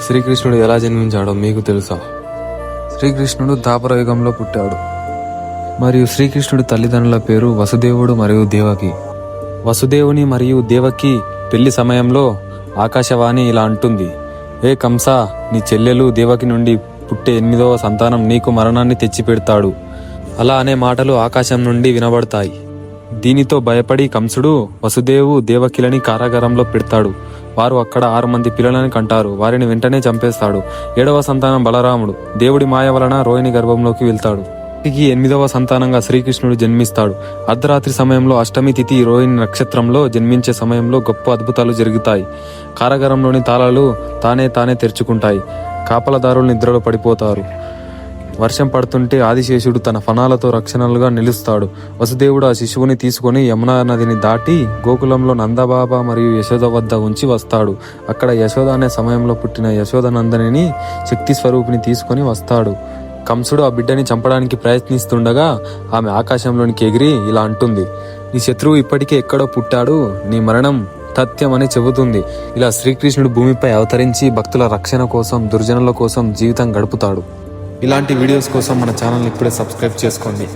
శ్రీకృష్ణుడు ఎలా జన్మించాడో మీకు తెలుసా? శ్రీకృష్ణుడు ద్వాపర యుగంలో పుట్టాడు. మరియు శ్రీకృష్ణుడి తల్లిదండ్రుల పేరు వసుదేవుడు మరియు దేవకి. వసుదేవుని మరియు దేవకి పెళ్లి సమయంలో ఆకాశవాణి ఇలా అంటుంది: ఏ కంస, నీ చెల్లెలు దేవకి నుండి పుట్టే 8వ సంతానం నీకు మరణాన్ని తెచ్చిపెడతాడు. అలా అనే మాటలు ఆకాశం నుండి వినబడతాయి. దీనితో భయపడి కంసుడు వసుదేవు దేవకిలని కారాగారంలో పెడతాడు. వారు అక్కడ 6 మంది పిల్లలని కంటారు. వారిని వెంటనే చంపేస్తాడు. 7వ సంతానం బలరాముడు దేవుడి మాయ వలన రోహిణి గర్భంలోకి వెళ్తాడు. 8వ సంతానంగా శ్రీకృష్ణుడు జన్మిస్తాడు. అర్ధరాత్రి సమయంలో అష్టమి తిథి రోహిణి నక్షత్రంలో జన్మించే సమయంలో గొప్ప అద్భుతాలు జరుగుతాయి. కారాగారంలోని తాళాలు తానే తెరుచుకుంటాయి. కాపలదారులు నిద్రలో పడిపోతారు. వర్షం పడుతుంటే ఆదిశేషుడు తన ఫణాలతో రక్షణలుగా నిలుస్తాడు. వసుదేవుడు ఆ శిశువుని తీసుకుని యమునా నదిని దాటి గోకులంలో నందబాబా మరియు యశోద వద్ద ఉంచి వస్తాడు. అక్కడ యశోద అనే సమయంలో పుట్టిన యశోదనందనిని శక్తి స్వరూపిని తీసుకొని వస్తాడు. కంసుడు ఆ బిడ్డని చంపడానికి ప్రయత్నిస్తుండగా ఆమె ఆకాశంలోనికి ఎగిరి ఇలా అంటుంది: నీ శత్రువు ఇప్పటికే ఎక్కడో పుట్టాడు, నీ మరణం తథ్యం అని చెబుతుంది. ఇలా శ్రీకృష్ణుడు భూమిపై అవతరించి భక్తుల రక్షణ కోసం, దుర్జనుల కోసం జీవితం గడుపుతాడు. ఇలాంటి వీడియోస్ కోసం మన ఛానల్ని ఇప్పుడే సబ్స్క్రైబ్ చేసుకోండి.